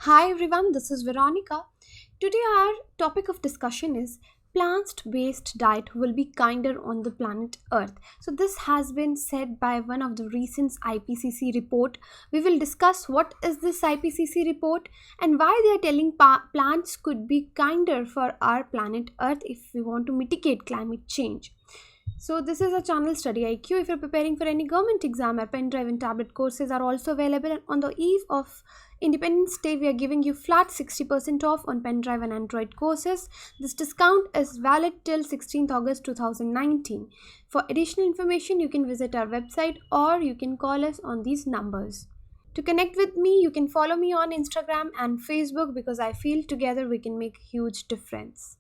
Hi everyone, this is Veronica. Today our topic of discussion is plant-based diet will be kinder on the planet Earth. So this has been said by one of the recent IPCC report. We will discuss what is this IPCC report and why they are telling plants could be kinder for our planet Earth if we want to mitigate climate change. So this is a channel StudyIQ. If you're preparing for any government exam, our pen drive and tablet courses are also available. And on the eve of Independence Day, we are giving you flat 60% off on pen drive and Android courses. This discount is valid till 16th August 2019. For additional information, you can visit our website or you can call us on these numbers. To connect with me, you can follow me on Instagram and Facebook because I feel together we can make a huge difference.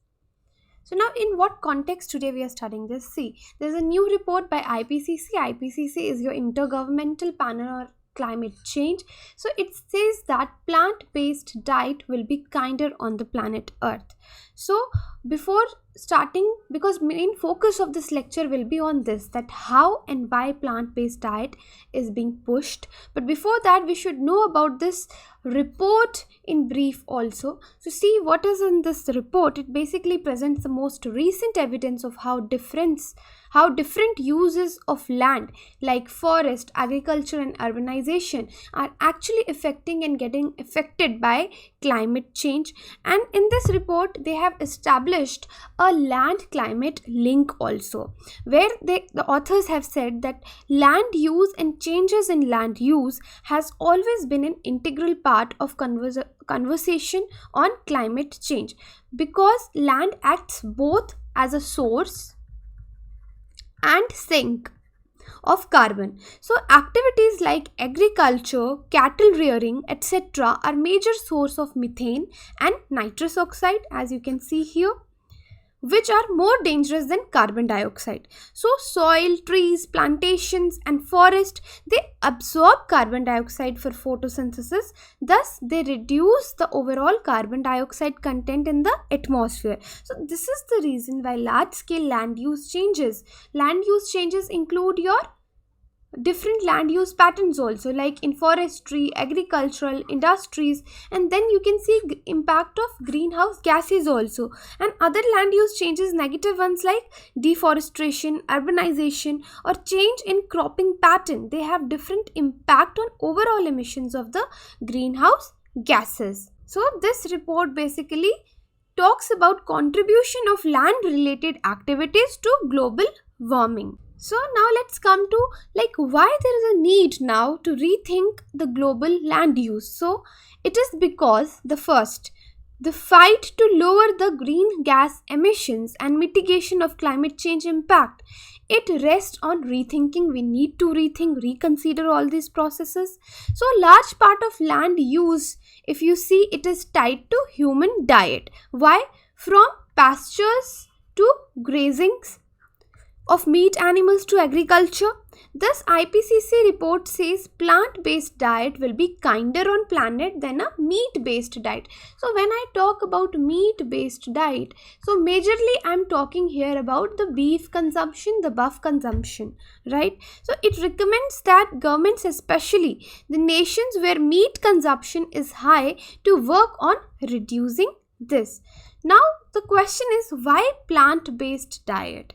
So now in what context today we are studying this? See, there's a new report by IPCC. IPCC is your Intergovernmental Panel on Climate Change. So it says that plant-based diet will be kinder on the planet Earth. So before starting, because main focus of this lecture will be on this, that how and why plant-based diet is being pushed. But before that, we should know about this report in brief also. So see what is in this report. It basically presents the most recent evidence of how different uses of land like forest, agriculture and urbanization are actually affecting and getting affected by climate change. And in this report they have established a land climate link also, where the authors have said that land use and changes in land use has always been an integral part of conversation on climate change, because land acts both as a source and sink of carbon. So activities like agriculture, cattle rearing, etc. are major source of methane and nitrous oxide, as you can see here, which are more dangerous than carbon dioxide. So soil, trees, plantations and forest, they absorb carbon dioxide for photosynthesis. Thus they reduce the overall carbon dioxide content in the atmosphere. So this is the reason why large scale land use changes include your different land use patterns also, like in forestry, agricultural, industries, and then you can see impact of greenhouse gases also, and other land use changes, negative ones like deforestation, urbanization or change in cropping pattern. They have different impact on overall emissions of the greenhouse gases. So this report basically talks about contribution of land related activities to global warming. So now let's come to why there is a need now to rethink the global land use. So it is because the fight to lower the green gas emissions and mitigation of climate change impact, it rests on rethinking. We need to reconsider all these processes. So large part of land use, if you see, it is tied to human diet. Why? From pastures to grazings, of meat animals to agriculture. This IPCC report says plant-based diet will be kinder on planet than a meat-based diet. So when I talk about meat-based diet, so majorly I'm talking here about the beef consumption, the buff consumption, right? So it recommends that governments, especially the nations where meat consumption is high, to work on reducing this. Now the question is, why plant-based diet?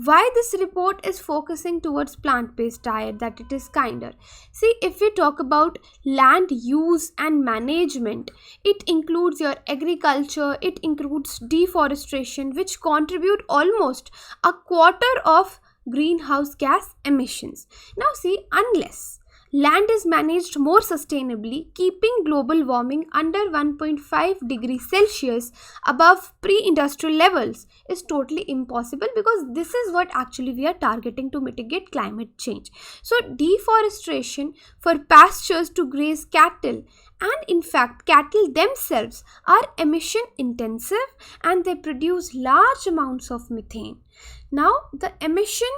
Why this report is focusing towards plant-based diet, that it is kinder? See, if we talk about land use and management, it includes your agriculture, it includes deforestation, which contribute almost a quarter of greenhouse gas emissions. Now see, unless land is managed more sustainably, keeping global warming under 1.5 degrees Celsius above pre-industrial levels is totally impossible, because this is what actually we are targeting to mitigate climate change. So deforestation for pastures to graze cattle, and in fact cattle themselves are emission intensive and they produce large amounts of methane. Now the emission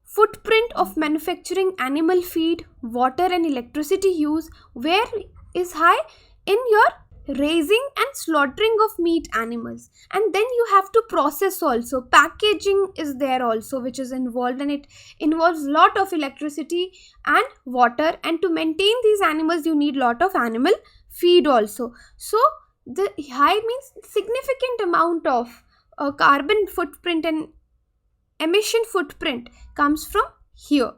footprint of manufacturing animal feed, water and electricity use, where is high? In your raising and slaughtering of meat animals, and then you have to process also. Packaging is there also, which is involved, and it involves lot of electricity and water, and to maintain these animals you need lot of animal feed also. So the high means significant amount of carbon footprint and emission footprint comes from here.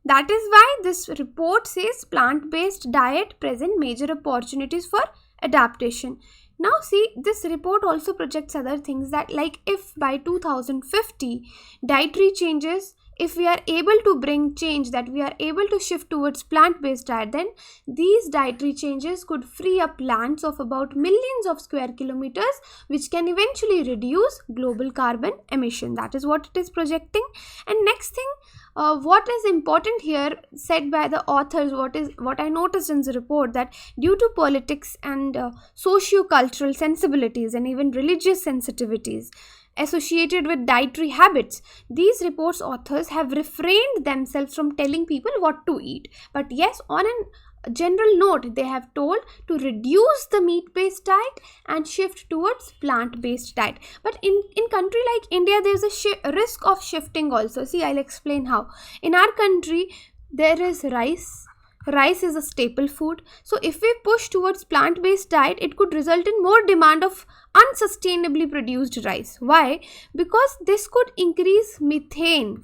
That is why this report says plant-based diet present major opportunities for adaptation. Now see, this report also projects other things, that like if by 2050 dietary changes, if we are able to bring change, that we are able to shift towards plant-based diet, then these dietary changes could free up lands of about millions of square kilometers, which can eventually reduce global carbon emission. That is what it is projecting. And next thing, what is important here said by the authors, what I noticed in the report, that due to politics and socio-cultural sensibilities and even religious sensitivities associated with dietary habits, these reports authors have refrained themselves from telling people what to eat. But yes, on a general note, they have told to reduce the meat-based diet and shift towards plant-based diet. But in country like India, there is a risk of shifting also. See, I'll explain how. In our country, there is rice. Rice is a staple food. So if we push towards plant-based diet, it could result in more demand of unsustainably produced rice. Why? Because this could increase methane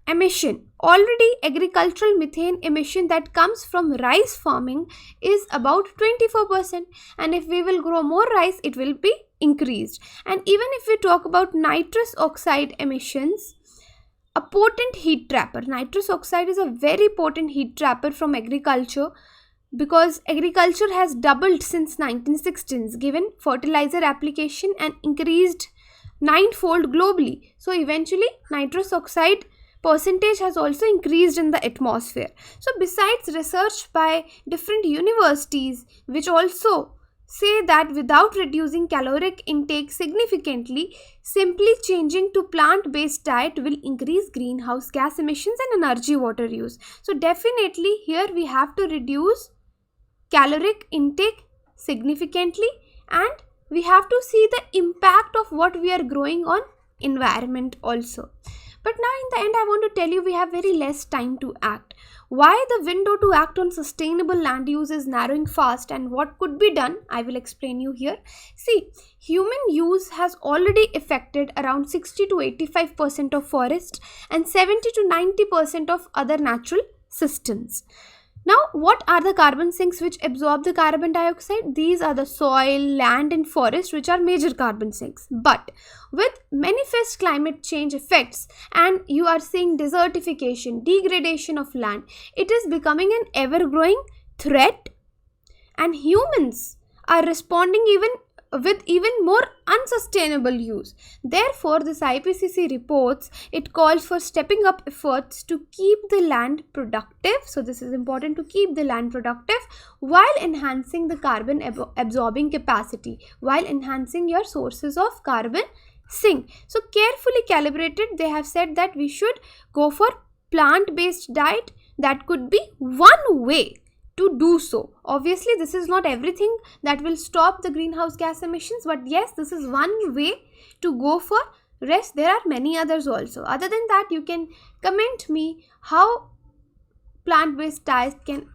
emission. Already agricultural methane emission that comes from rice farming is about 24%, and if we will grow more rice, it will be increased. And even if we talk about nitrous oxide emissions, a potent heat trapper. Nitrous oxide is a very potent heat trapper from agriculture, because agriculture has doubled since 1960s given fertilizer application and increased 9-fold globally. So eventually nitrous oxide percentage has also increased in the atmosphere. So besides research by different universities which also say that without reducing caloric intake significantly, simply changing to plant-based diet will increase greenhouse gas emissions and energy water use. So definitely here we have to reduce caloric intake significantly, and we have to see the impact of what we are growing on environment also. But now in the end, I want to tell you we have very less time to act. Why the window to act on sustainable land use is narrowing fast, and what could be done, I will explain you here. See, human use has already affected around 60 to 85% of forest and 70 to 90% of other natural systems. Now, what are the carbon sinks which absorb the carbon dioxide? These are the soil, land and forest, which are major carbon sinks. But with manifest climate change effects, and you are seeing desertification, degradation of land, it is becoming an ever-growing threat, and humans are responding with even more unsustainable use. Therefore, this IPCC reports, it calls for stepping up efforts to keep the land productive. So this is important, to keep the land productive while enhancing the carbon absorbing capacity, while enhancing your sources of carbon sink. So carefully calibrated, they have said that we should go for plant-based diet. That could be one way to do so. Obviously, this is not everything that will stop the greenhouse gas emissions, but yes, this is one way to go for. Rest, there are many others also. Other than that, you can comment me how plant-based diet can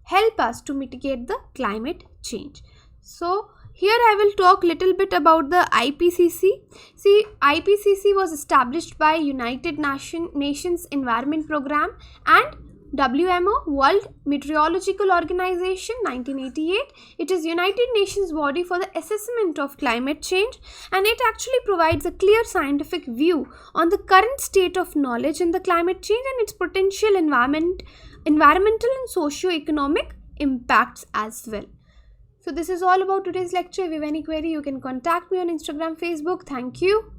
help us to mitigate the climate change. So here I will talk little bit about the IPCC. See, IPCC was established by United Nations Environment Program and WMO, World Meteorological Organization, 1988. It is United Nations body for the assessment of climate change, and it actually provides a clear scientific view on the current state of knowledge in the climate change and its potential environmental and socio-economic impacts as well. So this is all about today's lecture. If you have any query, you can contact me on Instagram, Facebook. Thank you.